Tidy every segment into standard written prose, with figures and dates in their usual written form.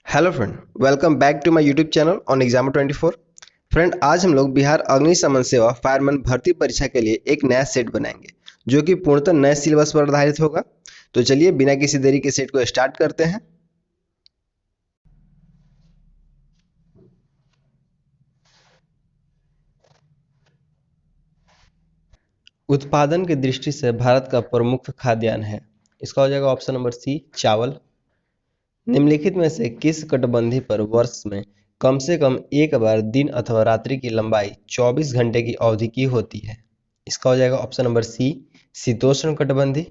Hello friend, welcome back to my YouTube channel on exam 24। Friend, आज हम लोग बिहार अग्निशमन सेवा फायरमैन भर्ती परीक्षा के लिए एक नया सेट बनाएंगे जो कि पूर्णतः नए सिलेबस पर आधारित होगा। तो चलिए बिना किसी देरी के सेट को स्टार्ट करते हैं। उत्पादन की दृष्टि से भारत का प्रमुख खाद्यान्न है। इसका हो जाएगा ऑप्शन नंबर सी, चावल। निम्नलिखित में से किस कटबंधी पर वर्ष में कम से कम एक बार दिन अथवा रात्रि की लंबाई 24 घंटे की अवधि की होती है? इसका हो जाएगा ऑप्शन नंबर सी, शीतोष्ण कटबंधी।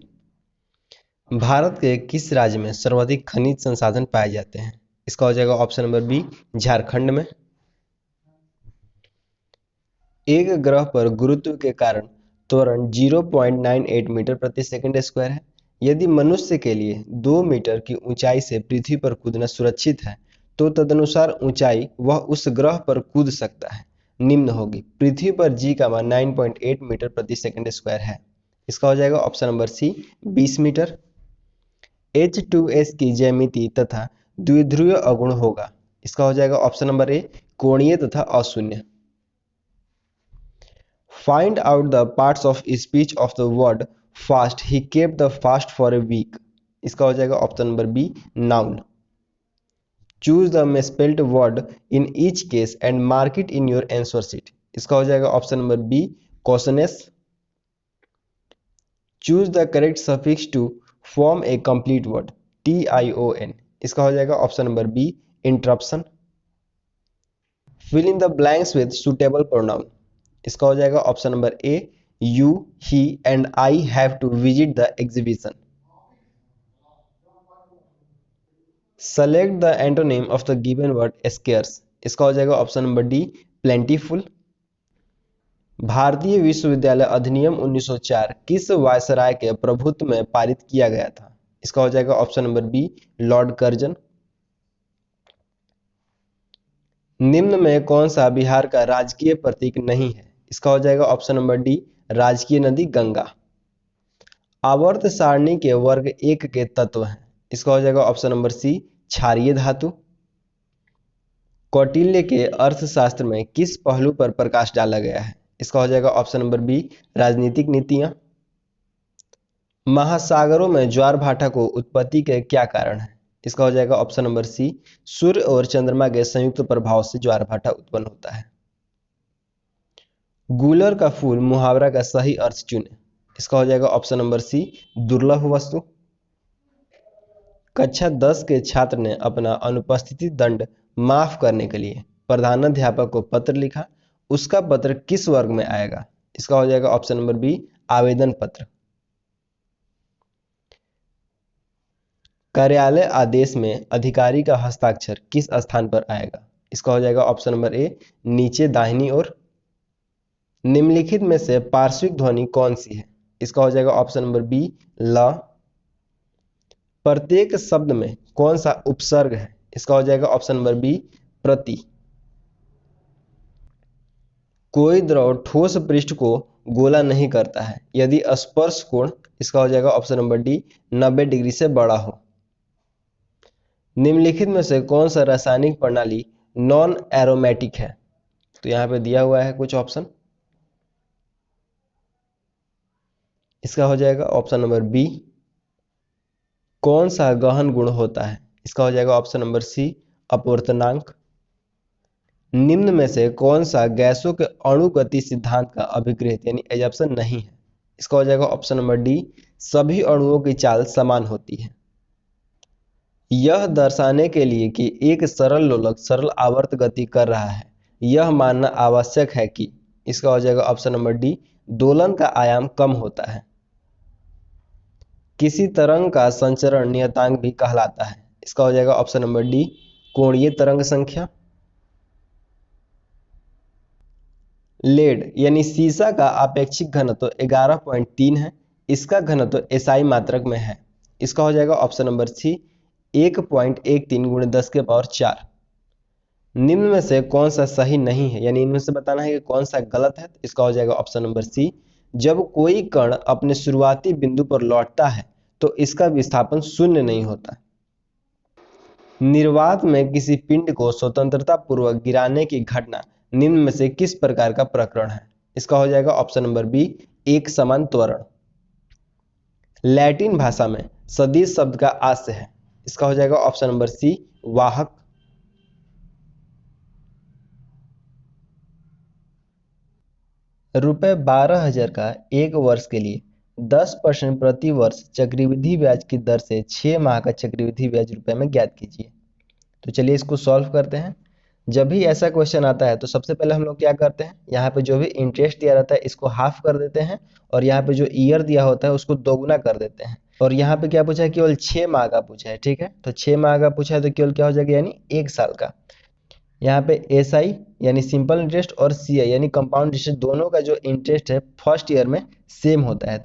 भारत के किस राज्य में सर्वाधिक खनिज संसाधन पाए जाते हैं? इसका हो जाएगा ऑप्शन नंबर बी, झारखंड में। एक ग्रह पर गुरुत्व के कारण त्वरण 0.98 मीटर प्रति सेकंड स्क्वायर है। यदि मनुष्य के लिए 2 मीटर की ऊंचाई से पृथ्वी पर कूदना सुरक्षित है तो तदनुसार ऊंचाई वह उस ग्रह पर कूद सकता है निम्न होगी। पृथ्वी पर जी का मान 9.8 मीटर प्रति सेकंड स्क्वायर है। इसका हो जाएगा ऑप्शन नंबर सी, 20 मीटर। H2S की ज्यामिति तथा द्विध्रुवीय अगुण होगा। इसका हो जाएगा ऑप्शन नंबर ए, कोणीय तथा अशून्य। Find out the parts of speech of the word fast. He kept the fast for a week. इसका हो जाएगा option number B, noun. Choose the misspelled word in each case and mark it in your answer sheet. इसका हो जाएगा option number B, cautious. Choose the correct suffix to form a complete word. TION. इसका हो जाएगा option number B, interruption. Fill in the blanks with suitable pronoun. इसका हो जाएगा option number A, you, he and I have to visit the exhibition. Select the antonym of the given word scarce. इसका हो जाएगा option number D, plentiful. भारतीय विश्वविद्यालय अधिनियम 1904 किस वायसराय के प्रभुत्व में पारित किया गया था? इसका हो जाएगा option number B, lord Curzon. निम्न में कौन सा बिहार का राजकीय प्रतीक नहीं है? इसका हो जाएगा ऑप्शन नंबर डी, राजकीय नदी गंगा। आवर्त सारणी के वर्ग एक के तत्व हैं। इसका हो जाएगा ऑप्शन नंबर सी, क्षारीय धातु। कौटिल्य के अर्थशास्त्र में किस पहलू पर प्रकाश डाला गया है? इसका हो जाएगा ऑप्शन नंबर बी, राजनीतिक नीतियां। महासागरों में ज्वार भाटा को उत्पत्ति के क्या कारण है? इसका हो जाएगा ऑप्शन नंबर सी, सूर्य और चंद्रमा के संयुक्त प्रभाव से ज्वार भाटा उत्पन्न होता है। गूलर का फूल मुहावरा का सही अर्थ चुने। इसका हो जाएगा ऑप्शन नंबर सी, दुर्लभ वस्तु। कक्षा 10 के छात्र ने अपना अनुपस्थिति दंड माफ करने के लिए प्रधानाध्यापक को पत्र लिखा। उसका पत्र किस वर्ग में आएगा? इसका हो जाएगा ऑप्शन नंबर बी, आवेदन पत्र। कार्यालय आदेश में अधिकारी का हस्ताक्षर किस स्थान पर आएगा? इसका हो जाएगा ऑप्शन नंबर ए, नीचे दाहिनी ओर। निम्नलिखित में से पार्श्विक ध्वनि कौन सी है? इसका हो जाएगा ऑप्शन नंबर बी, ल। प्रत्येक शब्द में कौन सा उपसर्ग है? इसका हो जाएगा ऑप्शन नंबर बी, प्रति। कोई द्रव ठोस पृष्ठ को गोला नहीं करता है यदि स्पर्श कोण, इसका हो जाएगा ऑप्शन नंबर डी, 90 डिग्री से बड़ा हो। निम्नलिखित में से कौन सा रासायनिक प्रणाली नॉन एरोमेटिक है? तो यहां पे दिया हुआ है कुछ ऑप्शन। इसका हो जाएगा ऑप्शन नंबर बी, कौन सा गहन गुण होता है? इसका हो जाएगा ऑप्शन नंबर सी, अपवर्तनांक। निम्न में से कौन सा गैसों के अणुगति सिद्धांत का अभिग्रहित यानी एजप्शन नहीं है? इसका हो जाएगा ऑप्शन नंबर डी, सभी अणुओं की चाल समान होती है। यह दर्शाने के लिए कि एक सरल लोलक सरल आवर्त गति कर रहा है यह मानना आवश्यक है कि, इसका हो जाएगा ऑप्शन नंबर डी, दोलन का आयाम कम होता है। किसी तरंग का संचरण नियतांक भी कहलाता है। इसका हो जाएगा ऑप्शन नंबर डी, कोणीय तरंग संख्या। लेड यानी सीसा का आपेक्षिक घनत्व 11.3 है। इसका घनत्व एसआई मात्रक में है। इसका हो जाएगा ऑप्शन नंबर सी, 1.13 गुणे 10 के पावर 4। निम्न में से कौन सा सही नहीं है यानी इनमें से बताना है कि कौन सा गलत है। इसका हो जाएगा ऑप्शन नंबर सी, जब कोई कण अपने शुरुआती बिंदु पर लौटता है तो इसका विस्थापन शून्य नहीं होता। निर्वात में किसी पिंड को स्वतंत्रता पूर्वक गिराने की घटना निम्न में से किस प्रकार का प्रकरण है? इसका हो जाएगा ऑप्शन नंबर बी, एक समान त्वरण। लैटिन भाषा में सदिश शब्द का आशय है। इसका हो जाएगा ऑप्शन नंबर सी, वाहक। रुपए 12,000 का एक वर्ष के लिए 10% प्रति वर्ष चक्रवृद्धि ब्याज की दर से 6 माह का चक्रवृद्धि ब्याज रुपए में ज्ञात कीजिए। तो चलिए इसको सॉल्व करते हैं। जब भी ऐसा क्वेश्चन आता है तो सबसे पहले हम लोग क्या करते हैं, यहाँ पे जो भी इंटरेस्ट दिया रहता है इसको हाफ कर देते हैं और यहाँ पे जो ईयर दिया होता है उसको दोगुना कर देते हैं। और यहाँ पे क्या पूछा है, केवल 6 माह का पूछा है, ठीक है। तो 6 माह का पूछा है तो केवल क्या हो जाएगा, यानी 1 साल का। यहाँ पे SI यानी सिंपल इंटरेस्ट और CI यानी कंपाउंड इंटरेस्ट, दोनों का जो इंटरेस्ट है फर्स्ट ईयर में सेम होता है।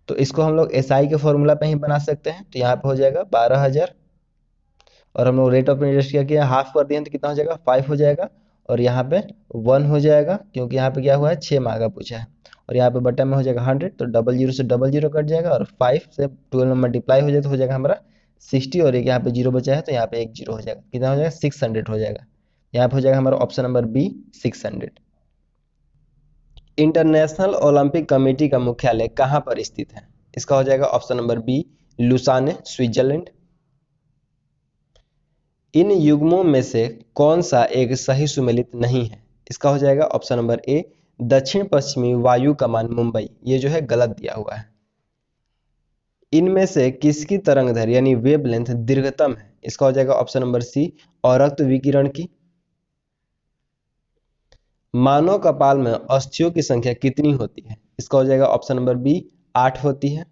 तो इसको हम लोग SI के फॉर्मूला पे ही बना सकते हैं। तो यहाँ पे हो जाएगा 12,000 और हम लोग रेट ऑफ इंटरेस्ट क्या किया, हाफ कर दिए तो कितना हो जाएगा, 5 हो जाएगा। और यहाँ पे 1 हो जाएगा क्योंकि यहाँ पे क्या हुआ है, 6 माह का पूछा है। और यहाँ पे बटा में हो जाएगा 100, तो 00 से 00 कट जाएगा और 5 से 12 में मल्टीप्लाई हो जाए तो हो जाएगा हमारा 60 और एक यहाँ पे 0 बचा है तो यहाँ पे एक 0 हो जाएगा। कितना हो जाएगा, 600 हो जाएगा। यहाँ पे हो जाएगा हमारा option number B, 600। International Olympic Committee का मुख्यालय कहाँ पर स्थित है? इसका हो जाएगा option number B, Lausanne, Switzerland. इन युग्मों में से कौन सा एक सही सुमेलित नहीं है? इसका हो जाएगा ऑप्शन नंबर ए, दक्षिण पश्चिमी वायु कमान मुंबई। ये जो है गलत दिया हुआ है। इनमें से किसकी तरंगदैर्घ्य यानी वेवलेंथ दीर्घतम है? इसका हो जाएगा ऑप्शन नंबर सी, औरक्त विकिरण की। मानव कपाल में अस्थियों की संख्या कितनी होती है? इसका हो जाएगा ऑप्शन नंबर बी, 8 होती है।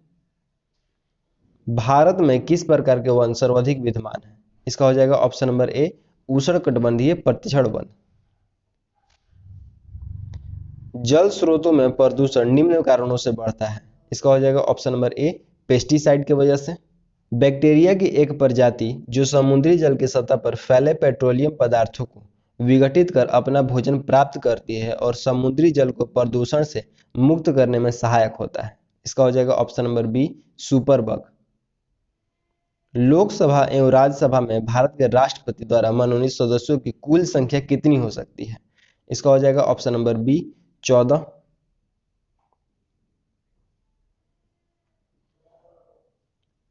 भारत में किस प्रकार के वन सर्वाधिक विद्यमान है? इसका हो जाएगा ऑप्शन नंबर ए, उष्णकटिबंधीय प्रतिक्षण वन। जल स्रोतों में प्रदूषण निम्न कारणों से बढ़ता है। इसका हो जाएगा ऑप्शन नंबर ए, पेस्टिसाइड की वजह से। बैक्टीरिया की एक प्रजाति जो समुद्री जल की सतह पर फैले पेट्रोलियम पदार्थों को विघटित कर अपना भोजन प्राप्त करती है और समुद्री जल को प्रदूषण से मुक्त करने में सहायक होता है। इसका हो जाएगा option number B, superbug. Lok Sabha एवं राज्यसभा में भारत के राष्ट्रपति द्वारा मनोनीत सदस्यों की कुल संख्या कितनी हो सकती है? इसका हो जाएगा ऑप्शन नंबर बी, 14।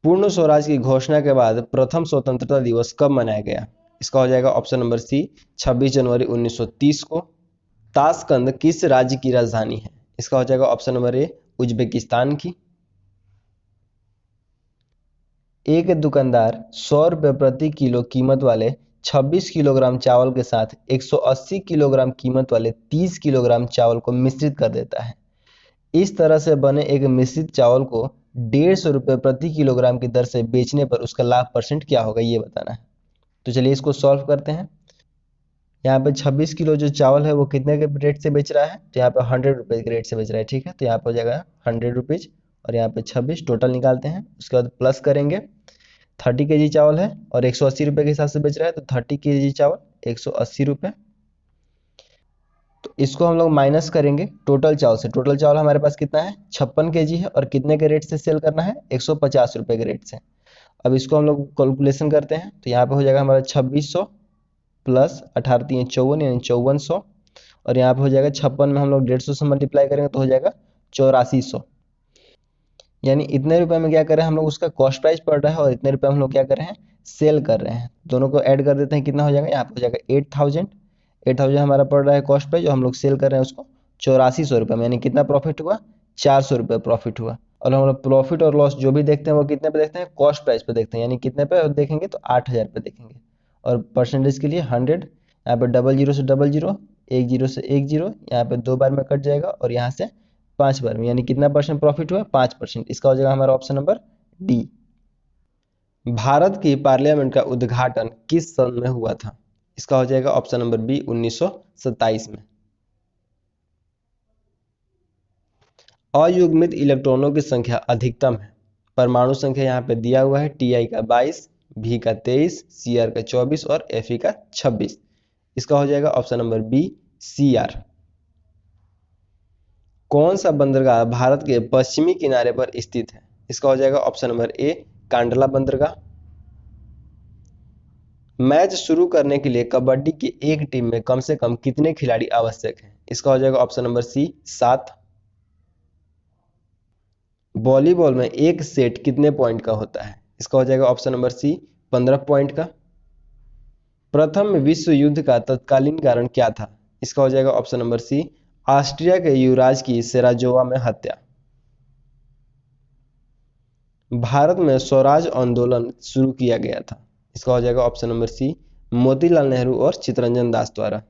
पूर्ण स्वराज की घोषणा के बाद प्रथम स्वतंत्रता दिवस कब मनाया गया? इसका हो जाएगा ऑप्शन नंबर सी, 26 जनवरी 1930 को। ताशकंद किस राज्य की राजधानी है? इसका हो जाएगा ऑप्शन नंबर ए, उज्बेकिस्तान की। एक दुकानदार 100 रुपये प्रति किलो कीमत वाले 26 किलोग्राम चावल के साथ 180 किलोग्राम कीमत वाले 30 किलोग्राम चावल को मिश्रित कर देता है। इस तरह से बने एक मिश्रित चावल को 150 रुपये प्रति किलोग्राम की दर से बेचने पर उसका लाभ परसेंट क्या होगा, ये बताना है। तो चलिए इसको सॉल्व करते हैं। यहाँ पे 26 किलो जो चावल है वो कितने के रेट से बेच रहा है, तो यहाँ पे 100 रुपये के रेट से बेच रहा है, ठीक है। तो यहाँ पे हो जाएगा 100 रुपीज और यहाँ पे 26 टोटल निकालते हैं। उसके बाद प्लस करेंगे, 30 केजी चावल है और 180 रुपये के हिसाब से बेच रहा है तो 30 केजी चावल 180 रुपये। तो इसको हम लोग माइनस करेंगे टोटल चावल से। टोटल चावल हमारे पास कितना है, 56 केजी है और कितने के रेट से सेल करना है, 150 रुपये के रेट से। अब इसको हम लोग कैलकुलेशन करते हैं तो यहाँ पे हो जाएगा हमारा 2600 प्लस 18 3 54 यानी 5400 और यहाँ पे हो जाएगा 56 में हम लोग 150 से मल्टीप्लाई करेंगे तो हो जाएगा 8400। यानी इतने रुपए में क्या कर रहे हैं हम लोग, उसका कॉस्ट प्राइस पड़ रहा है और इतने रुपए हम लोग क्या कर रहे हैं, सेल कर रहे हैं। दोनों को ऐड कर देते हैं, कितना हो जाएगा, यहाँ पे हो जाएगा 8000 हमारा पड़ रहा है कॉस्ट प्राइस, जो हम लोग सेल कर रहे हैं उसको 8400 रुपये में। यानी कितना प्रॉफिट हुआ, 400 रुपये प्रॉफिट हुआ। और हम लोग प्रॉफिट और लॉस जो भी देखते हैं वो कितने पे देखते हैं, कॉस्ट प्राइस पे देखते हैं। यानी कितने पे देखेंगे तो 8000 पे देखेंगे। और परसेंटेज के लिए 100, यहाँ पे 00 से 00, 10 से 10, यहाँ पे 2 बार में कट जाएगा और यहाँ से 5 बार में। यानी कितना परसेंट प्रॉफिट हुआ, 5%। इसका हो जाएगा हमारा ऑप्शन नंबर डी। भारत की पार्लियामेंट का उद्घाटन किस सन में हुआ था? इसका हो जाएगा ऑप्शन नंबर बी, 1927 में। अयुग्मित इलेक्ट्रॉनों की संख्या अधिकतम है। परमाणु संख्या यहाँ पे दिया हुआ है, Ti का 22, V का 23, Cr का 24 और Fe का 26। इसका हो जाएगा ऑप्शन नंबर बी, Cr। कौन सा बंदरगाह भारत के पश्चिमी किनारे पर स्थित है? इसका हो जाएगा ऑप्शन नंबर ए, कांडला बंदरगाह। मैच शुरू करने के लिए कबड्डी की एक टीम में कम से कम कितने खिलाड़ी आवश्यक हैं? इसका हो जाएगा ऑप्शन नंबर सी 7। वॉलीबॉल में एक सेट कितने पॉइंट का होता है? इसका हो जाएगा ऑप्शन नंबर सी 15 पॉइंट का। प्रथम विश्व युद्ध का तत्कालीन कारण क्या था? इसका हो जाएगा ऑप्शन नंबर सी ऑस्ट्रिया के युवराज की सेराजोवा में हत्या। भारत में स्वराज आंदोलन शुरू किया गया था। इसका हो जाएगा option number C Motilal Nehru और चित्तरंजन दास द्वारा।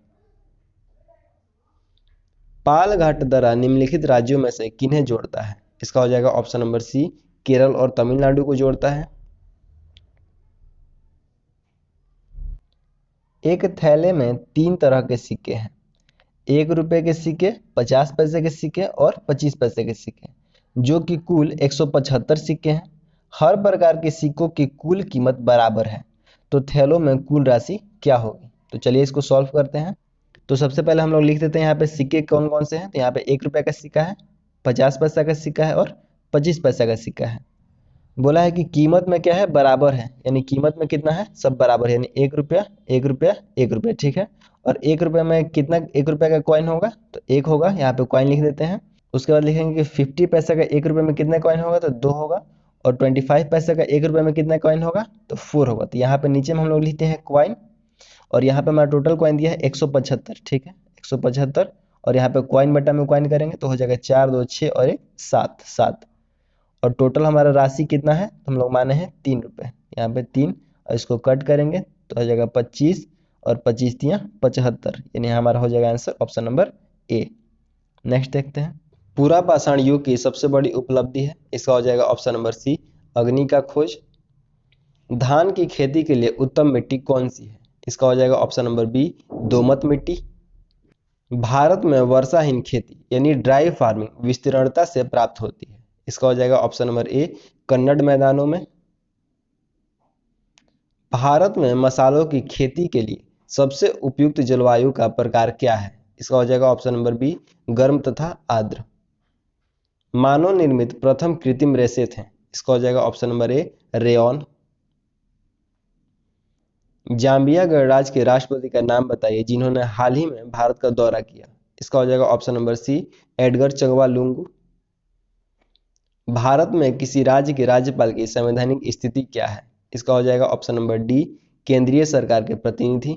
पालघाट दर्रा निम्नलिखित राज्यों में से किन्हें जोड़ता है? इसका हो जाएगा ऑप्शन नंबर सी केरल और तमिलनाडु को जोड़ता है। एक थैले में 3 तरह के सिक्के हैं। 1 रुपए के सिक्के, 50 पैसे के सिक्के और 25 पैसे के सिक्के, जो कि कुल 175 सिक्के हैं। हर प्रकार के सिक्कों की कुल कीमत बराबर है, तो थैलों में कुल राशि क्या होगी? तो चलिए इसको सॉल्व करते हैं। तो सबसे पहले हम लोग लिख देते हैं यहाँ पे सिक्के कौन कौन से हैं। तो यहाँ पे 1 रुपए का सिक्का है, 50 पैसा का सिक्का है और 25 पैसा का सिक्का है। बोला है कि कीमत में क्या है, बराबर है, यानी कीमत में कितना है, सब बराबर है, यानी 1 रुपया 1 रुपया 1 रुपया, ठीक है। और 1 रुपये में कितना 1 रुपये का कॉइन होगा, तो 1 होगा, यहाँ पे कॉइन लिख देते हैं। उसके बाद लिखेंगे कि 50 पैसा का 1 रुपये में कितना कॉइन होगा, तो 2 होगा। और 25 पैसा का 1 रुपये में कितना कॉइन होगा, तो 4 होगा। तो यहाँ पे नीचे में हम लोग लिखते हैं कॉइन, और यहाँ पे हमारा टोटल कॉइन दिया है 175, ठीक है, 175। और यहाँ पे कॉइन बटा में कॉइन करेंगे तो हो जाएगा 4 2 6 और 1 7 7। और टोटल हमारा राशि कितना है, तो हम लोग माने हैं 3 रुपये। यहाँ पे 3 और इसको कट करेंगे तो हो जाएगा 25 और 25 तियाँ 75, यानी हमारा हो जाएगा आंसर ऑप्शन नंबर ए। नेक्स्ट देखते हैं। पूरा पाषाण युग की सबसे बड़ी उपलब्धि है। इसका हो जाएगा ऑप्शन नंबर सी अग्नि का खोज। धान की खेती के लिए उत्तम मिट्टी कौन सी है? इसका हो जाएगा ऑप्शन नंबर बी दोमट मिट्टी। भारत में वर्षाहीन खेती यानी ड्राई फार्मिंग विस्तीर्णता से प्राप्त होती है। इसका हो जाएगा ऑप्शन नंबर ए कन्नड़ मैदानों में। भारत में मसालों की खेती के लिए सबसे उपयुक्त जलवायु का प्रकार क्या है? इसका हो जाएगा ऑप्शन नंबर बी गर्म तथा आर्द्र। मानव निर्मित प्रथम कृत्रिम रेशे थे। इसका हो जाएगा ऑप्शन नंबर ए रेयॉन। जाम्बिया गणराज्य के राष्ट्रपति का नाम बताइए जिन्होंने हाल ही में भारत का दौरा किया। इसका हो जाएगा option number C Edgar Chagwa Lungu. भारत में किसी राज्य के राज्यपाल की संवैधानिक स्थिति क्या है? इसका हो जाएगा ऑप्शन नंबर डी केंद्रीय सरकार के प्रतिनिधि।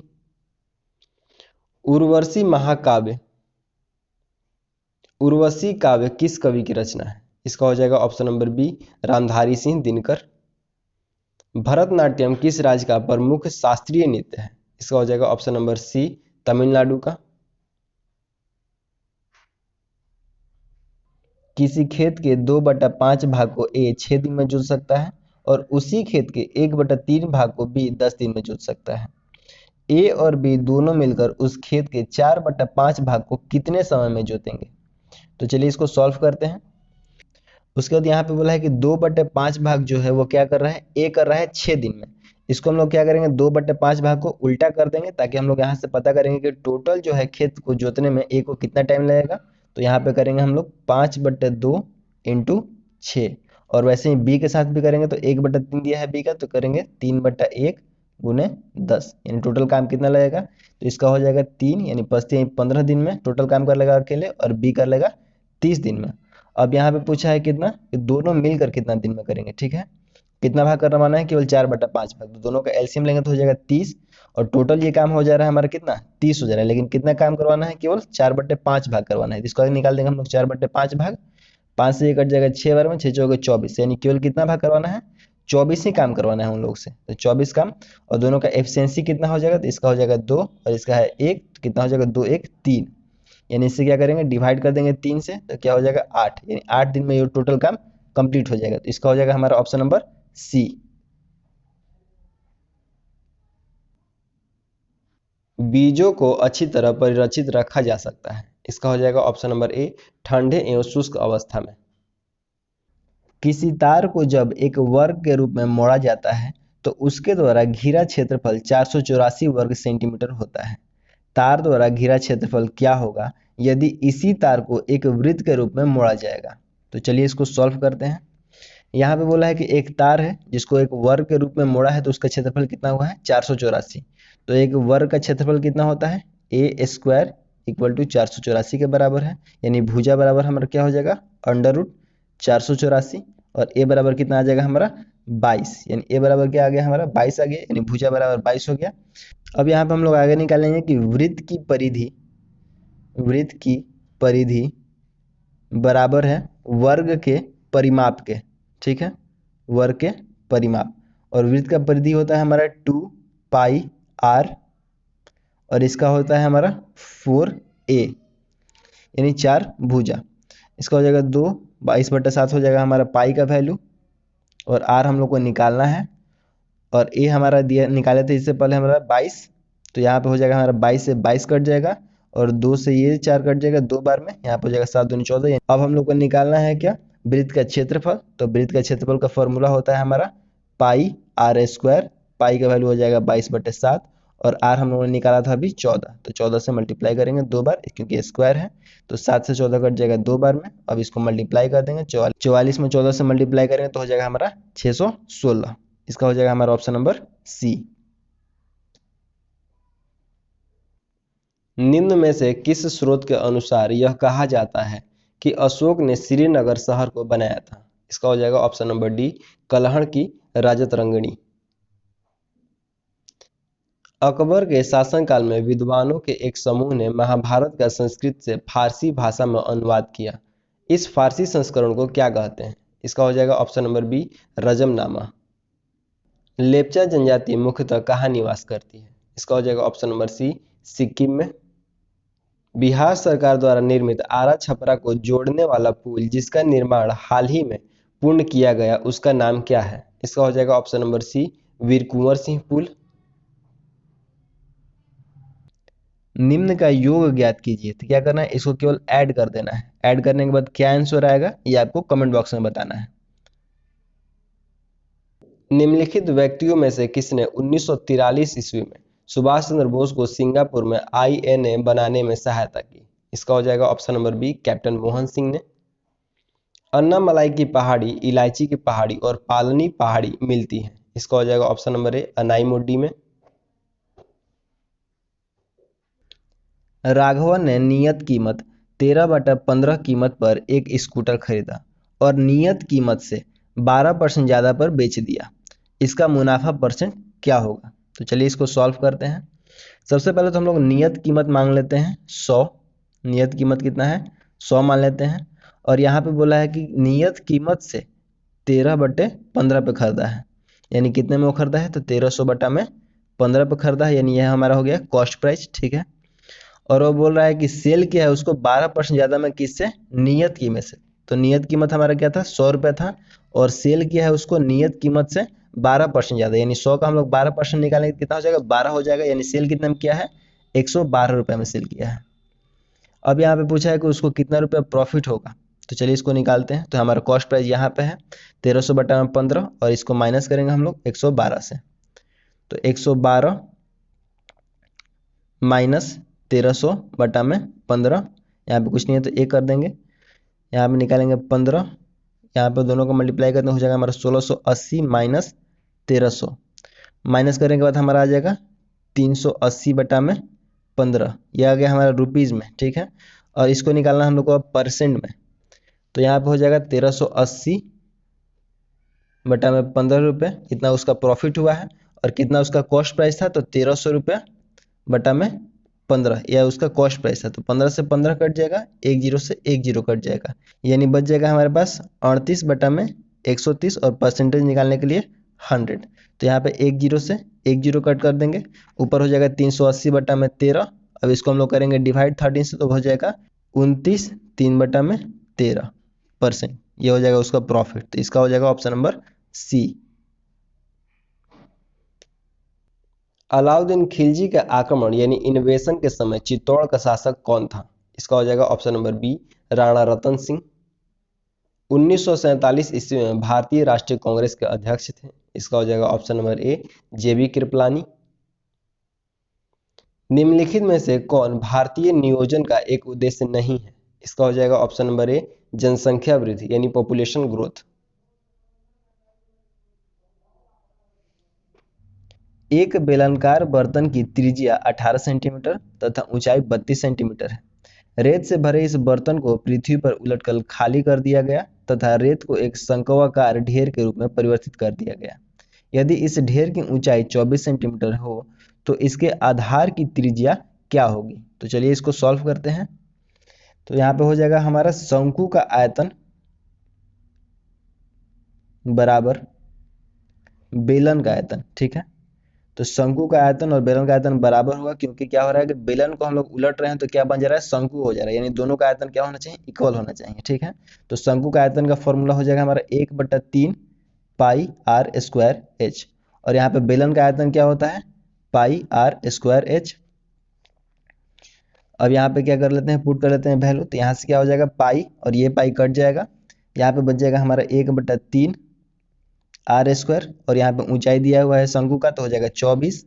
उर्वशी महाकाव्य उर्वशी काव्य किस कवि की रचना है? इसका हो जाएगा option number B Ramdhari Singh Dinkar. Bharatanatyam किस राज्य का प्रमुख शास्त्रीय नृत्य है? इसका हो जाएगा ऑप्शन नंबर सी तमिलनाडु का। किसी खेत के 2/5 भाग को ए 6 दिन में जोत सकता है और उसी खेत के 1/3 भाग को बी 10 दिन में जोत सकता है। ए और बी दोनों मिलकर उस खेत के 4/5 भाग को कितने समय में जोतेंगे? तो चलिए इसको सॉल्व करते हैं। उसके बाद यहाँ पे बोला है कि 2/5 भाग जो है वो क्या कर रहा है, ए कर रहा है 6 दिन में। इसको हम लोग क्या करेंगे, 2/5 भाग को उल्टा कर देंगे ताकि हम लोग यहाँ से पता करेंगे कि टोटल जो है खेत को जोतने में ए को कितना टाइम लगेगा। तो यहाँ पे करेंगे हम लोग 5/2 इंटू 6। और वैसे ही बी के साथ भी करेंगे तो 1/3 दिया है बी का, तो करेंगे 3/1 गुने 10, यानी टोटल काम कितना लगेगा, तो इसका हो जाएगा 3, यानी 15 दिन में टोटल काम कर लेगा अकेले, और बी कर लेगा 30 दिन में। अब यहाँ पे पूछा है कितना, कि दोनों मिलकर कितना दिन में करेंगे, ठीक है। कितना भाग करवाना है, केवल 4/5 भाग, तो दोनों का एलसीएम लेंगे तो हो जाएगा 30, और टोटल ये काम हो जा रहा है हमारा कितना 30 हो जा रहा है, लेकिन कितना काम करवाना है, केवल 4/5 भाग करवाना है। इसको निकाल देंगे हम लोग 4/5 भाग, 5 से ये कट जाएगा 6 बार में, 6 चौके 24, यानी केवल कितना भाग करवाना है, 24 ही काम करवाना है उन लोग से, तो 24 काम। और दोनों का एफिशिएंसी कितना हो जाएगा, तो इसका हो जाएगा 2 और इसका है 1, तो कितना हो जाएगा 2 1 3, यानी इससे क्या करेंगे डिवाइड कर देंगे 3 से, तो क्या हो जाएगा 8, यानी 8 दिन में ये टोटल काम कंप्लीट हो जाएगा। तो इसका हो जाएगा हमारा ऑप्शन नंबर सी। बीजों को अच्छी तरह परिरक्षित रखा जा सकता है। इसका हो जाएगा ऑप्शन नंबर ए ठंडे एवं शुष्क अवस्था में। किसी तार को जब एक वर्ग के रूप में मोड़ा जाता है तो उसके द्वारा घिरा क्षेत्रफल 484 वर्ग सेंटीमीटर होता है। तार द्वारा घिरा क्षेत्रफल क्या होगा यदि इसी तार को एक वृत्त के रूप में मोड़ा जाएगा? तो चलिए इसको सॉल्व करते हैं। यहाँ पे बोला है कि एक तार है जिसको एक वर्ग के रूप में मोड़ा है, तो उसका क्षेत्रफल कितना हुआ है 484। तो एक वर्ग का क्षेत्रफल कितना होता है ए स्क्वायर इक्वल टू 484 के बराबर है, यानी भुजा बराबर हमारा क्या हो जाएगा अंडर रूट 484, और ए बराबर कितना आ जाएगा हमारा 22, यानी ए बराबर क्या आ गया हमारा 22 आ गया, यानी भुजा बराबर 22 हो गया। अब यहाँ पे हम लोग आगे निकालेंगे कि वृत्त की परिधि बराबर है वर्ग के परिमाप के, ठीक है, वर्ग के परिमाप, और वृत्त का परिधि होता है हमारा 2πr, और इसका होता है हमारा 4a, यानी 4 भुजा। इसका हो जाएगा 2, 22/7 हो जाएगा हमारा पाई का वैल्यू, और r हम लोग को निकालना है, और a हमारा दिया निकाले थे इससे पहले हमारा 22, तो यहाँ पे हो जाएगा हमारा 22 से 22 कट जाएगा, और 2 से ये 4 कट जाएगा 2 बार में, यहाँ पे हो जाएगा 7 दूनी 14। अब हम लोग को निकालना है क्या वृत्त का क्षेत्रफल, तो वृत्त का क्षेत्रफल का फॉर्मूला होता है हमारा पाई आर स्क्वायर, पाई का वैल्यू हो जाएगा 22/7, और आर हम लोगों ने निकाला था अभी 14, तो 14 से मल्टीप्लाई करेंगे 2 बार क्योंकि स्क्वायर है, तो 7 से 14 कट जाएगा 2 बार में। अब इसको मल्टीप्लाई कर देंगे 44 में 14 से मल्टीप्लाई करेंगे तो हो जाएगा हमारा 616, इसका हो जाएगा हमारा ऑप्शन नंबर सी। निम्न में से किस स्रोत के अनुसार यह कहा जाता है कि अशोक ने श्रीनगर शहर को बनाया था? इसका हो जाएगा ऑप्शन नंबर डी कलहड़ की राजतरंगिणी। अकबर के शासनकाल में विद्वानों के एक समूह ने महाभारत का संस्कृत से फारसी भाषा में अनुवाद किया। इस फारसी संस्करण को क्या कहते हैं? इसका हो जाएगा ऑप्शन नंबर बी रजमनामा। लेप्चा जनजाति मुख्यतः कहाँ निवास करती है? इसका हो जाएगा ऑप्शन नंबर सी सिक्किम में। बिहार सरकार द्वारा निर्मित आरा छपरा को जोड़ने वाला पुल जिसका निर्माण हाल ही में पूर्ण किया गया उसका नाम क्या है? इसका हो जाएगा ऑप्शन नंबर सी वीर कुंवर सिंह पुल। निम्न का योग ज्ञात कीजिए, तो क्या करना है इसको केवल ऐड कर देना है, ऐड करने के बाद क्या आंसर आएगा ये आपको कमेंट बॉक्स में बताना है। निम्नलिखित व्यक्तियों में से किसने 1943 ईस्वी में सुभाष चंद्र बोस को सिंगापुर में INA बनाने में सहायता की? इसका हो जाएगा option number B captain Mohan Singh ने। अन्नामलाई की पहाड़ी, इलायची की पहाड़ी और पालनी पहाड़ी मिलती है। इसका हो जाएगा ऑप्शन नंबर ए अनाईमुड्डी में। राघवन ने नियत कीमत 13/15 कीमत पर एक स्कूटर खरीदा और नियत कीमत से 12% ज़्यादा पर बेच दिया, इसका मुनाफा परसेंट क्या होगा? तो चलिए इसको सॉल्व करते हैं। सबसे पहले तो हम लोग नियत कीमत मांग लेते हैं 100, नियत कीमत कितना है 100 मान लेते हैं, और यहाँ पे बोला है कि नियत कीमत से 13/15 पे खरीदा है, यानी कितने में वो खरीदा है तो 1300/15 पे खरीदा है, यानी यह हमारा हो गया कॉस्ट प्राइस, ठीक है। और वो बोल रहा है कि सेल किया है उसको 12% ज़्यादा में, किससे नियत कीमत से, तो नियत कीमत हमारा क्या था 100 रुपये था, और सेल किया है उसको नियत कीमत से 12% ज़्यादा, यानी 100 का हम लोग 12% निकालेंगे कितना हो जाएगा 12 हो जाएगा, यानी सेल कितने में किया है 112 रुपये में सेल किया है। अब यहाँ पे पूछा है कि उसको कितना रुपया प्रॉफिट होगा, तो चलिए इसको निकालते हैं। तो हमारा कॉस्ट प्राइस यहाँ पे है 1300/15, और इसको माइनस करेंगे हम लोग 112 से, तो 112 माइनस 1300/15, यहाँ पे कुछ नहीं है तो एक कर देंगे, यहाँ पे निकालेंगे 15, यहाँ पे दोनों को मल्टीप्लाई करते हो जाएगा हमारा 1680 माइनस 1300, माइनस करने के बाद हमारा आ जाएगा 380/15, यह आ गया हमारा रुपीज़ में, ठीक है। और इसको निकालना हम लोग को अब परसेंट में, तो यहाँ पे हो जाएगा 1380/15 रुपये, इतना उसका प्रॉफिट हुआ है, और कितना उसका कॉस्ट प्राइस था तो 1300 रुपये/15, यह उसका कॉस्ट प्राइस है, तो 15 से 15 कट जाएगा, 10 से 10 कट जाएगा, यानी बच जाएगा हमारे पास 38/130, और परसेंटेज निकालने के लिए 100, तो यहाँ पे 10 से 10 कट कर देंगे, ऊपर हो जाएगा 380/13, अब इसको हम लोग करेंगे डिवाइड 13 से, तो हो जाएगा 29/313%, ये हो जाएगा उसका प्रॉफिट, तो इसका हो जाएगा option number C. Alauddin Khilji के आक्रमण यानी इन्वेशन के समय चित्तौड़ का शासक कौन था? इसका हो जाएगा option number B Rana Ratan Singh. 1947 ईस्वी में भारतीय राष्ट्रीय कांग्रेस के अध्यक्ष थे। इसका हो जाएगा ऑप्शन नंबर ए JB कृपलानी। निम्नलिखित में से कौन भारतीय नियोजन का एक उद्देश्य नहीं है? इसका हो जाएगा ऑप्शन नंबर ए जनसंख्या वृद्धि यानी पॉपुलेशन ग्रोथ। एक बेलनाकार बर्तन की त्रिज्या 18 सेंटीमीटर तथा ऊंचाई 32 सेंटीमीटर है। रेत से भरे इस बर्तन को पृथ्वी पर उलटकर खाली कर दिया गया तथा रेत को एक शंक्वाकार ढेर के रूप में परिवर्तित कर दिया गया। यदि इस ढेर की ऊंचाई 24 सेंटीमीटर हो तो इसके आधार की त्रिज्या क्या होगी? तो चलिए इसको सॉल्व करते हैं। तो यहाँ पे हो जाएगा हमारा शंकु का आयतन बराबर बेलन का आयतन। ठीक है, तो शंकु का आयतन और बेलन का आयतन बराबर होगा, क्योंकि क्या हो रहा है कि बेलन को हम लोग उलट रहे हैं तो क्या बन जा रहा है, शंकु हो जा रहा है, यानी दोनों का आयतन क्या होना चाहिए, इक्वल होना चाहिए। ठीक है, तो शंकु का आयतन का फॉर्मूला हो जाएगा हमारा 1/3 पाई आर स्क्वायर एच, और यहाँ पे बेलन का आयतन क्या होता है, पाई आर स्क्वायर एच। अब यहाँ पे क्या कर लेते हैं, पुट कर लेते हैं वैल्यू, तो यहाँ से क्या हो जाएगा, पाई और ये पाई कट जाएगा, यहाँ पे बच जाएगा हमारा 1/3 आर स्क्वायर, और यहाँ पे ऊंचाई दिया हुआ है शंकु का तो हो जाएगा 24,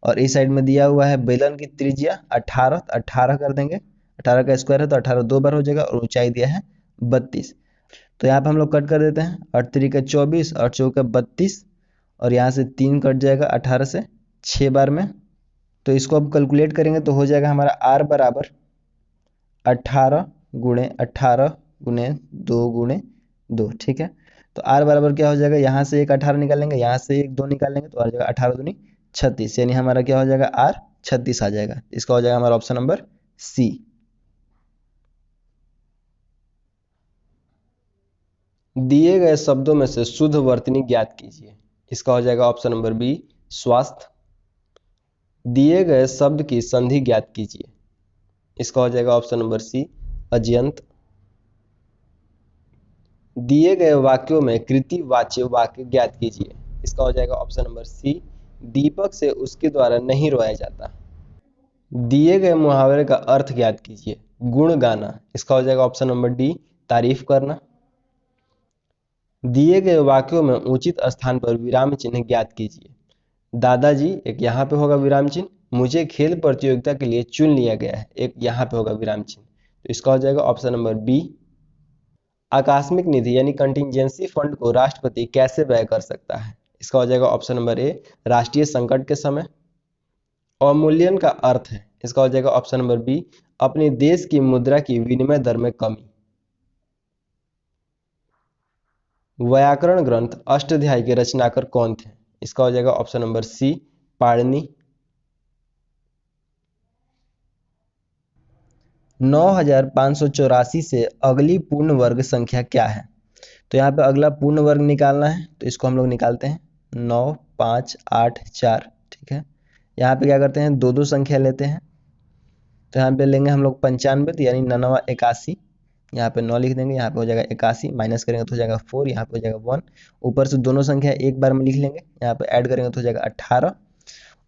और इस साइड में दिया हुआ है बेलन की त्रिज्या 18, 18 कर देंगे, 18 का स्क्वायर है तो 18 दो बार हो जाएगा, और ऊंचाई दिया है 32। तो यहाँ पे हम लोग कट कर देते हैं, 8 3 का 24, 8 4 का 32, और यहाँ से 3 कट जाएगा 18 से 6 बार में। तो इसको अब कैलकुलेट करेंगे तो हो जाएगा हमारा आर बराबर 18 गुणे 18 गुणे 2 गुणे 2। ठीक है, तो आर बराबर क्या हो जाएगा, यहाँ से एक 18 निकालेंगे, यहाँ से एक 2 निकालेंगे, तो आ जाएगा 18 दूनी 36, यानी हमारा क्या हो जाएगा, आर 36 आ जाएगा। इसका हो जाएगा हमारा ऑप्शन नंबर सी। दिए गए शब्दों में से शुद्ध वर्तनी ज्ञात कीजिए। इसका हो जाएगा ऑप्शन नंबर बी, स्वास्थ्य। दिए गए शब्द की संधि ज्ञात कीजिए। इसका हो जाएगा ऑप्शन नंबर सी, अजयंत। दिए गए वाक्यों में कृतिवाच्य वाक्य ज्ञात कीजिए। इसका हो जाएगा ऑप्शन नंबर सी, दीपक से उसके द्वारा नहीं रोया जाता। दिए गए मुहावरे का अर्थ ज्ञात कीजिए। गुण गाना। इसका हो जाएगा ऑप्शन नंबर डी, तारीफ करना। दिए गए वाक्यों में उचित स्थान पर विराम चिन्ह ज्ञात कीजिए। दादाजी, एक यहाँ पे होगा विराम चिन्ह, मुझे खेल प्रतियोगिता के लिए चुन लिया गया है, एक यहाँ पे होगा विराम चिन्ह, तो इसका हो जाएगा ऑप्शन नंबर बी। आकस्मिक निधि यानी कंटिजेंसी फंड को राष्ट्रपति कैसे व्यय कर सकता है? इसका हो जाएगा ऑप्शन नंबर ए, राष्ट्रीय संकट के समय। अवमूल्यन का अर्थ है, इसका हो जाएगा ऑप्शन नंबर बी, अपने देश की मुद्रा की विनिमय दर में कमी। व्याकरण ग्रंथ अष्टाध्यायी के रचनाकार कौन थे? इसका हो जाएगा ऑप्शन नंबर सी, पाणिनि। 9584 से अगली पूर्ण वर्ग संख्या क्या है? तो यहाँ पे अगला पूर्ण वर्ग निकालना है, तो इसको हम लोग निकालते हैं 9 5 8 4। ठीक है, यहाँ पे क्या करते हैं, दो दो संख्या लेते हैं, तो यहाँ पे लेंगे हम लोग 95, यानी 9 81, यहाँ पे 9 लिख देंगे, यहाँ पे हो जाएगा 81, माइनस करेंगे तो हो जाएगा 4, यहाँ पे हो जाएगा 1, ऊपर से दोनों संख्या एक बार में लिख लेंगे, यहाँ पे ऐड करेंगे तो हो जाएगा 18,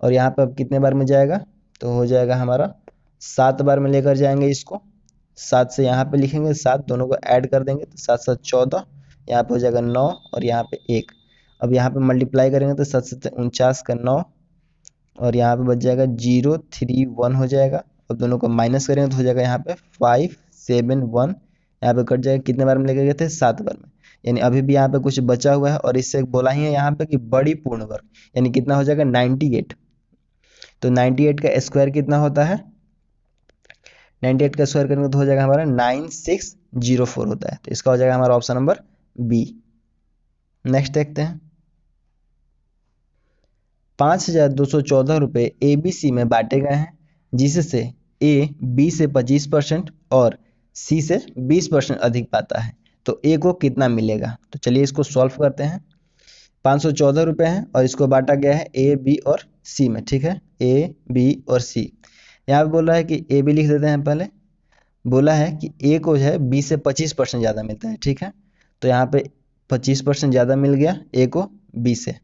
और यहाँ पे अब कितने बार में जाएगा, तो हो जाएगा हमारा 7 बार में लेकर जाएंगे इसको, 7 से यहाँ पे लिखेंगे 7, दोनों को ऐड कर देंगे तो 7 7 14, यहाँ पे हो जाएगा 9, और यहाँ पे 1। अब यहाँ पे मल्टीप्लाई करेंगे तो 7 7 49 का 9, और यहाँ पे बच जाएगा 0 3 1 हो जाएगा। अब दोनों को माइनस करेंगे तो हो जाएगा यहाँ पे 5 7 1, यहाँ पे कट जाएगा, कितने बार में लेके गए थे, 7 बार में, यानी अभी भी यहाँ पे कुछ बचा हुआ है, और इससे बोला ही है यहाँ पे कि बड़ी पूर्ण वर्ग, यानी कितना हो जाएगा 98। तो 98 का स्क्वायर कितना होता है, 98 का स्क्वायर करेंगे तो हो जाएगा हमारा 9604 होता है, तो इसका हो जाएगा हमारा ऑप्शन नंबर बी। नेक्स्ट देखते हैं, 5214 रुपये ABC में बांटे गए हैं, जिससे A B से 25% और C से 20% अधिक पाता है, तो A को कितना मिलेगा? तो चलिए इसको सॉल्व करते हैं। 514 रुपये है और इसको बांटा गया है A B और C में। ठीक है, A B और C, यहाँ पे बोल रहा है कि A B लिख देते हैं, पहले बोला है कि A को जो है B से 25% ज़्यादा मिलता है। ठीक है, तो यहाँ पे 25% ज़्यादा मिल गया A को B से।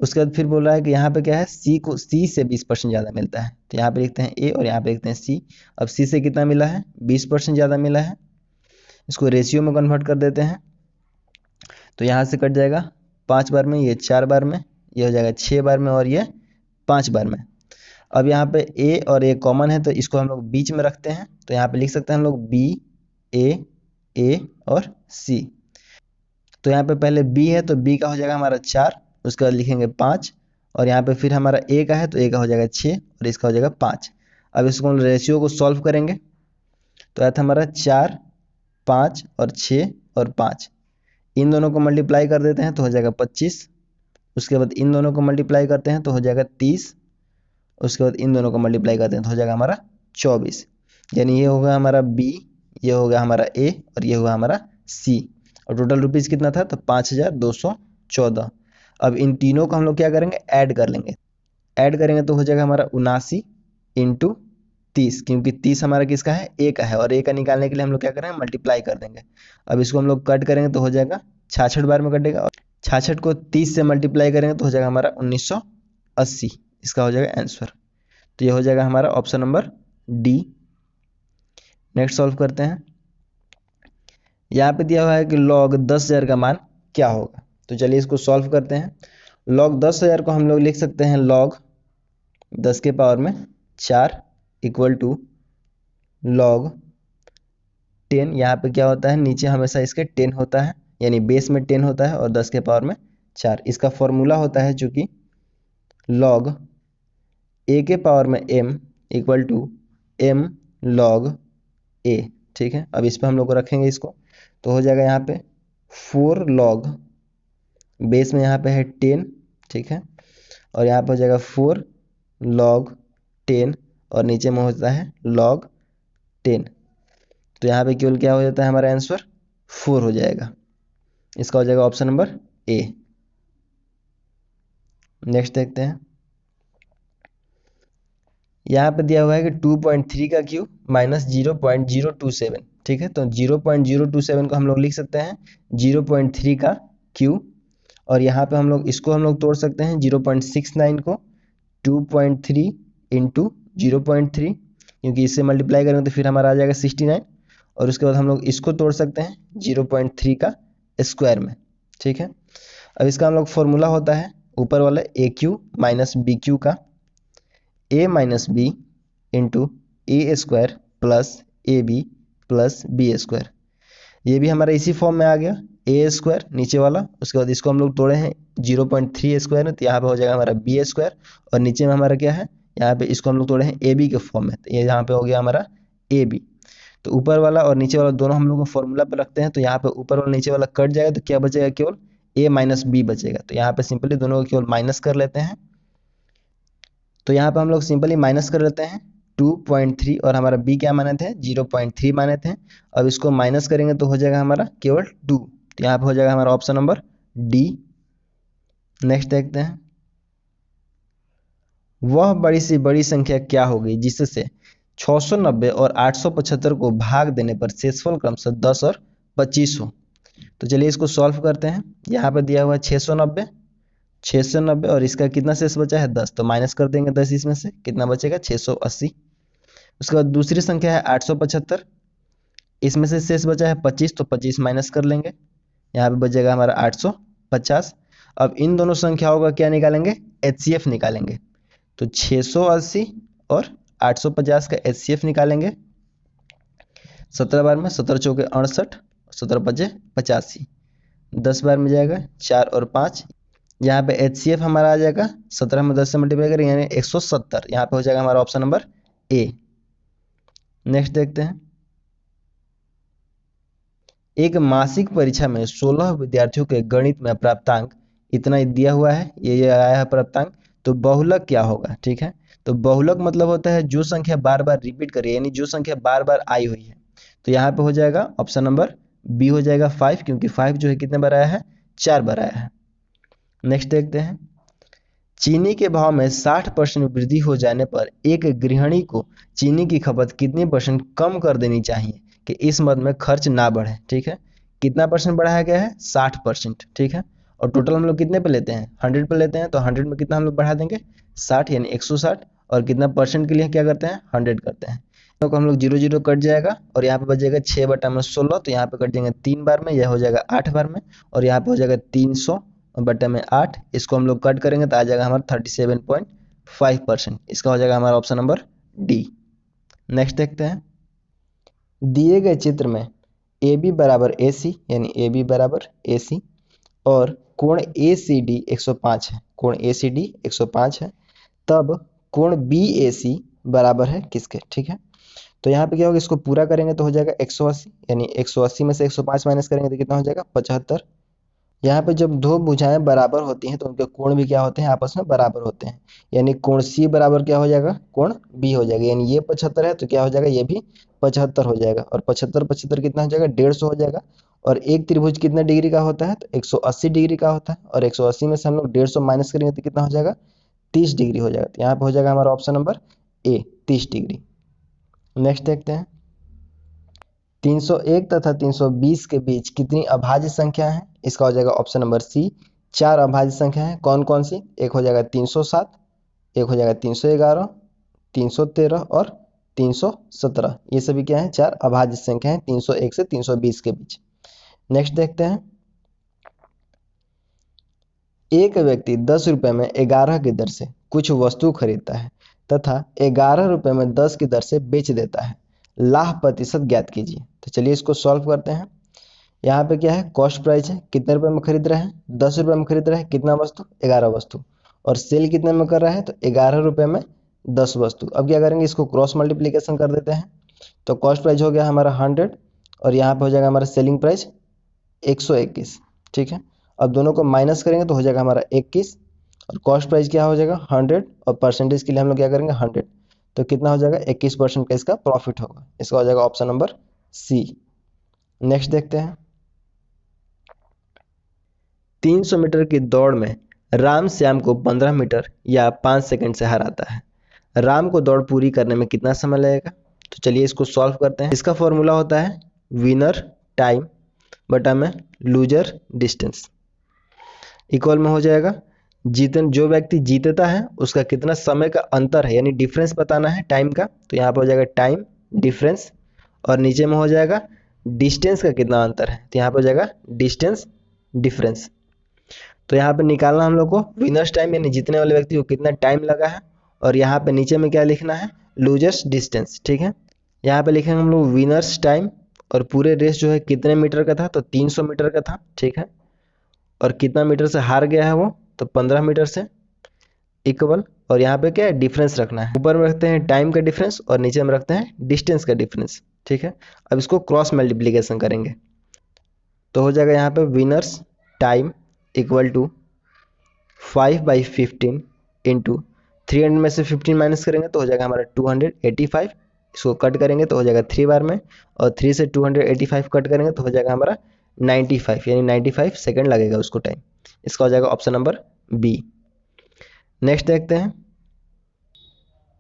उसके बाद फिर बोल रहा है कि यहाँ पे क्या है, C को C से 20% ज़्यादा मिलता है, तो यहाँ पे लिखते हैं A और यहाँ पे लिखते हैं C। अब C से कितना मिला है, 20% ज़्यादा मिला है, इसको रेशियो में कन्वर्ट कर देते हैं, तो यहाँ से कट जाएगा 5 बार में, ये 4 बार में, ये हो जाएगा 6 बार में, और ये 5 बार में। अब यहाँ पे A और A कॉमन है, तो इसको हम लोग बीच में रखते हैं, तो यहाँ पे लिख सकते हैं हम लोग B A और C। तो यहाँ पे पहले B है तो B का हो जाएगा हमारा 4, उसके बाद लिखेंगे 5, और यहाँ पे फिर हमारा ए का है तो ए का हो जाएगा 6 और इसका हो जाएगा 5। अब इसको हम रेशियो को सॉल्व करेंगे तो आया था हमारा 4, 5 और 6 और 5। इन दोनों को मल्टीप्लाई कर देते हैं तो हो जाएगा 25। उसके बाद इन दोनों को मल्टीप्लाई करते हैं तो हो जाएगा 30। उसके बाद इन दोनों को मल्टीप्लाई करते हैं तो हो जाएगा हमारा 24। यानी ये होगा हमारा बी, ये होगा हमारा ए और ये होगा हमारा सी। और टोटल रुपीज़ कितना था तो 5214। अब इन तीनों को हम लोग क्या करेंगे, ऐड कर लेंगे। ऐड करेंगे तो हो जाएगा हमारा 79 इंटू 30, क्योंकि 30 हमारा किसका है, ए का है, और ए का निकालने के लिए हम लोग क्या करेंगे, मल्टीप्लाई कर देंगे। अब इसको हम लोग कट करेंगे तो हो जाएगा 66 बार में कटेगा, और 66 को 30 से मल्टीप्लाई करेंगे तो हो जाएगा हमारा 1980। इसका हो जाएगा आंसर। तो ये हो जाएगा हमारा option number D. Next solve करते हैं। यहाँ पे दिया हुआ है कि log 10,000 का मान क्या होगा। तो चलिए इसको सॉल्व करते हैं। log 10,000 को हम लोग लिख सकते हैं log 10 के पावर में 4 इक्वल टू log 10। यहाँ पे क्या होता है, नीचे हमेशा इसके 10 होता है, यानी बेस में 10 होता है और 10 के पावर में 4। इसका फॉर्मूला होता है चूंकि log a के पावर में m equal to m log a। ठीक है, अब इस पर हम लोग को रखेंगे इसको, तो हो जाएगा यहाँ पे 4 log, बेस में यहाँ पे है 10, ठीक है, और यहाँ पे हो जाएगा 4 log 10 और नीचे में होता है log 10। तो यहाँ पे केवल क्या हो जाता है, हमारा आंसर 4 हो जाएगा। इसका हो जाएगा ऑप्शन नंबर ए। नेक्स्ट देखते हैं। यहाँ पे दिया हुआ है कि 2.3 का क्यूब माइनस 0.027। ठीक है, तो 0.027 को हम लोग लिख सकते हैं 0.3 का क्यूब, और यहाँ पे हम लोग इसको हम लोग तोड़ सकते हैं 0.69 को 2.3 इंटू 0.3, क्योंकि इससे मल्टीप्लाई करेंगे तो फिर हमारा आ जाएगा 69। और उसके बाद हम लोग इसको तोड़ सकते हैं 0.3 का स्क्वायर में। ठीक है, अब इसका हम लोग फॉर्मूला होता है ऊपर वाला A cube minus B cube का, a minus B into A square plus A B plus B square. ये भी हमारा इसी फॉर्म में आ गया, ए स्क्वायर नीचे वाला। उसके बाद इसको हम लोग तोड़े हैं 0.3 स्क्वायर में, तो यहाँ पे हो जाएगा हमारा बी स्क्वायर, और नीचे में हमारा क्या है, यहाँ पे इसको हम लोग तोड़े हैं ए बी के फॉर्म में, तो ये यहाँ पे हो गया हमारा ए बी। तो ऊपर वाला और नीचे वाला दोनों हम लोग को फॉर्मूला पर रखते हैं, तो यहाँ पे ऊपर वाला नीचे वाला कट जाएगा, तो क्या बचेगा, केवल ए माइनस बी बचेगा। तो यहाँ पे सिंपली दोनों को केवल माइनस कर लेते हैं। तो यहाँ पे हम लोग सिंपली माइनस कर लेते हैं 2.3, और हमारा b क्या माने थे, 0.3 माने थे। अब इसको माइनस करेंगे तो हो जाएगा हमारा केवल 2। तो यहाँ पे हो जाएगा हमारा ऑप्शन नंबर डी। नेक्स्ट देखते हैं। वह बड़ी सी बड़ी संख्या क्या होगी जिससे 690 और 875 को भाग देने पर शेषफल क्रमशः 10 और 25 हो। तो चलिए इसको सॉल्व करते हैं। यहाँ पे दिया हुआ है 690 और इसका कितना शेष बचा है 10, तो माइनस कर देंगे 10 इसमें से, कितना बचेगा 680। उसके बाद दूसरी संख्या है 875, इसमें से शेष बचा है 25, तो 25 माइनस कर लेंगे, यहाँ पे बचेगा हमारा 850। अब इन दोनों संख्याओं का क्या निकालेंगे, एचसीएफ निकालेंगे। तो 680 और 850 का एचसीएफ निकालेंगे 17 बार में, 17 चौके 68, 17 पचे 85, 10 बार में जाएगा 4 और 5। यहाँ पे एचसीएफ हमारा आ जाएगा 17 में 10 से मल्टीप्लाई करें यानी 170। यहाँ पे हो जाएगा हमारा ऑप्शन नंबर ए। नेक्स्ट देखते हैं। एक मासिक परीक्षा में 16 विद्यार्थियों के गणित में प्राप्तांक इतना ही दिया हुआ है, ये आया है प्राप्तांक। तो बहुलक क्या होगा, ठीक है, तो बहुलक मतलब होता है जो संख्या बार बार रिपीट करे, यानी जो संख्या बार बार आई हुई है। तो यहाँ पे हो जाएगा ऑप्शन नंबर बी हो जाएगा 5, क्योंकि 5 जो है कितने बार आया है, 4 बार आया है। नेक्स्ट देखते हैं। चीनी के भाव में 60% वृद्धि हो जाने पर एक गृहिणी को चीनी की खपत कितनी % कम कर देनी चाहिए कि इस मद में खर्च ना बढ़े। ठीक है, कितना % बढ़ाया गया है, 60%। ठीक है, और टोटल हम लोग कितने पे लेते हैं, 100 पे लेते हैं, तो 100 में कितना हम लोग बढ़ा देंगे, 60 यानी 160, और कितना % के लिए क्या करते हैं, 100 करते हैं। तो हम लोग 0 0 कट जाएगा, और यहाँ पे बच जाएगा 6/16, तो यहाँ पे कट जाएंगे 3 बार में, यह हो जाएगा 8 बार में, और यहाँ पे हो जाएगा 300/8। इसको हम लोग कट करेंगे तो आ जाएगा हमारा 37.5%। इसका हो जाएगा हमारा ऑप्शन नंबर डी। नेक्स्ट देखते हैं। दिए गए चित्र में ए बी बराबर ए सी, यानी ए बी बराबर ए सी, और कोण ACD 105 है, कोण ACD 105 है, तब कोण BAC बराबर है किसके, ठीक है। तो यहाँ पे क्या होगा, इसको पूरा करेंगे तो हो जाएगा 180, यानी 180 में से 105 माइनस करेंगे तो कितना हो जाएगा 75। यहाँ पे जब दो भुजाएं बराबर होती हैं तो उनके कोण भी क्या होते हैं, आपस में बराबर होते हैं, यानी कोण C बराबर क्या हो जाएगा, कोण B हो जाएगा, यानी ये 75 है तो क्या हो जाएगा, ये भी 75 हो जाएगा, और 75 75 कितना हो जाएगा, 150 हो जाएगा। और एक त्रिभुज कितने डिग्री का होता है, तो 180 डिग्री का होता है, और 180 में से हम लोग 150 माइनस करेंगे तो कितना हो जाएगा, 30 डिग्री हो जाएगा। तो यहाँ पे हो जाएगा हमारा ऑप्शन नंबर ए, 30 डिग्री। नेक्स्ट देखते हैं, 301 तथा 320 के बीच कितनी अभाज्य संख्या है, इसका हो जाएगा ऑप्शन नंबर सी, 4 अभाज्य संख्या है। कौन कौन सी, एक हो जाएगा 307, एक हो जाएगा 311, 313 और 317, ये सभी क्या है, 4 अभाज्य संख्या है 301 से 320 के बीच। नेक्स्ट देखते हैं, एक व्यक्ति 10 रुपए में 11 की दर से कुछ वस्तु खरीदता है तथा 11 रुपए में 10 की दर से बेच देता है, लाभ प्रतिशत ज्ञात कीजिए। तो चलिए इसको सॉल्व करते हैं। यहाँ पे क्या है, कॉस्ट प्राइस है, कितने रुपए में खरीद रहे हैं, 10 रुपए में खरीद रहे हैं, कितना वस्तु, 11 वस्तु, और सेल कितने में कर रहा है, तो 11 रुपए में 10 वस्तु। अब क्या करेंगे, इसको क्रॉस मल्टीप्लीकेशन कर देते हैं। तो कॉस्ट प्राइस हो गया हमारा 100, और यहाँ पे हो जाएगा हमारा सेलिंग प्राइस 121, ठीक है। अब दोनों को माइनस करेंगे तो हो जाएगा हमारा 21, और कॉस्ट प्राइस क्या हो जाएगा 100, और परसेंटेज के लिए हम लोग क्या करेंगे 100, तो कितना हो जाएगा 21% का इसका प्रॉफिट होगा, इसका हो जाएगा ऑप्शन नंबर सी। नेक्स्ट देखते हैं, 300 मीटर की दौड़ में राम श्याम को 15 मीटर या 5 सेकंड से हराता है, राम को दौड़ पूरी करने में कितना समय लगेगा। तो चलिए इसको सॉल्व करते हैं। इसका फॉर्मूला होता है विनर टाइम बटा में लूजर डिस्टेंस, इक्वल में हो जाएगा जो व्यक्ति जीतता है उसका कितना समय का अंतर है, यानी डिफरेंस बताना है टाइम का, तो यहाँ पे हो जाएगा टाइम डिफरेंस, और नीचे में हो जाएगा डिस्टेंस का कितना अंतर है, तो यहाँ पे हो जाएगा डिस्टेंस डिफरेंस। तो यहाँ पे निकालना हम लोग को विनर्स टाइम, यानी जीतने वाले व्यक्ति को कितना टाइम लगा है, और यहाँ पे नीचे में क्या लिखना है, लूजर्स डिस्टेंस, ठीक है। यहाँ पे लिखेंगे हम लोग विनर्स टाइम, और पूरे रेस जो है कितने मीटर का था, तो 300 मीटर का था, ठीक है, और कितना मीटर से हार गया है वो, तो 15 मीटर से, इक्वल, और यहाँ पे क्या है, डिफरेंस रखना है, ऊपर में रखते हैं टाइम का डिफरेंस और नीचे में रखते हैं डिस्टेंस का डिफरेंस, ठीक है। अब इसको क्रॉस मल्टीप्लीकेशन करेंगे तो हो जाएगा यहाँ पे winners time equal to 5/15 into 300 में से 15 माइनस करेंगे तो हो जाएगा हमारा 285, इसको कट करेंगे तो हो जाएगा 3 बार में, और 3 से 285 कट करेंगे तो हो जाएगा हमारा 95, यानी 95 सेकंड लगेगा उसको टाइम, इसका हो जाएगा ऑप्शन नंबर बी। नेक्स्ट देखते हैं,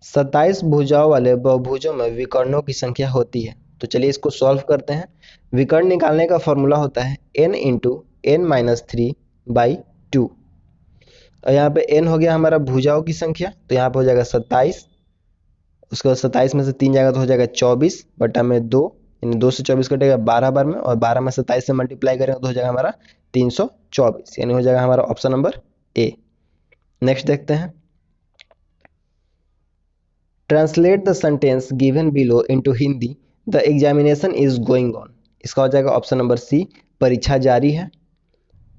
27 भुजाओं वाले बहुभुजों में विकर्णों की संख्या होती है, तो चलिए इसको सॉल्व करते हैं। विकर्ण निकालने का फॉर्मूला होता है n इंटू n-3/2, और यहाँ पे n हो गया हमारा भुजाओं की संख्या, तो यहाँ पे हो जाएगा 27, उसके बाद 27 में से 3 जाएगा तो हो जाएगा 24 बटा में 2, यानी 2 से 24 कटेगा 12 बार में, और 12 में 27 से मल्टीप्लाई करेंगे तो हो जाएगा हमारा 324, यानी हो जाएगा हमारा ऑप्शन नंबर ए। नेक्स्ट देखते हैं, translate the sentence given below into Hindi, the examination is going on, इसका हो जाएगा ऑप्शन नंबर सी, परीक्षा जारी है।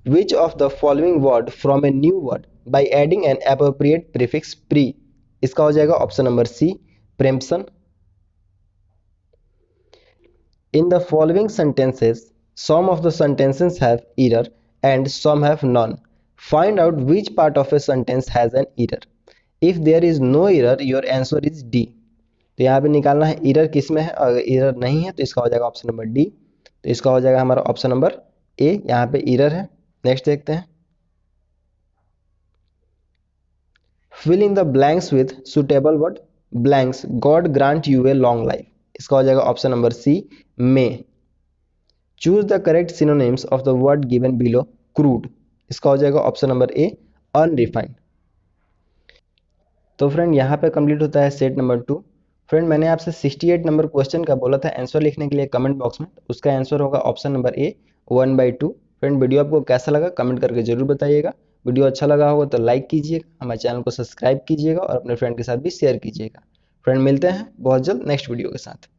Which of the following word from a new word by adding an appropriate prefix pre, इसका हो जाएगा option number C, preemption. In the following sentences some of the sentences have error and some have none, find out which part of a sentence has an error, if there is no error your answer is D। तो यहाँ पे निकालना है error किस में है, अगर error नहीं है तो इसका हो जाएगा ऑप्शन नंबर डी, तो इसका हो जाएगा हमारा ऑप्शन नंबर ए, यहाँ पे एरर है। नेक्स्ट देखते हैं, fill in the blanks with suitable word blanks, god grant you a long life, इसका हो जाएगा option number C, may. Choose the correct synonyms of the word given below, crude, इसका हो जाएगा ऑप्शन नंबर ए, अनरिफाइंड। तो friend यहाँ पे complete होता है सेट नंबर 2। फ्रेंड मैंने आपसे 68 नंबर क्वेश्चन का बोला था आंसर लिखने के लिए कमेंट बॉक्स में, उसका आंसर होगा ऑप्शन नंबर ए, 1/2। फ्रेंड वीडियो आपको कैसा लगा कमेंट करके जरूर बताइएगा, वीडियो अच्छा लगा होगा तो लाइक कीजिएगा, हमारे चैनल को सब्सक्राइब कीजिएगा और अपने फ्रेंड के साथ भी शेयर कीजिएगा। फ्रेंड मिलते हैं बहुत जल्द नेक्स्ट वीडियो के साथ।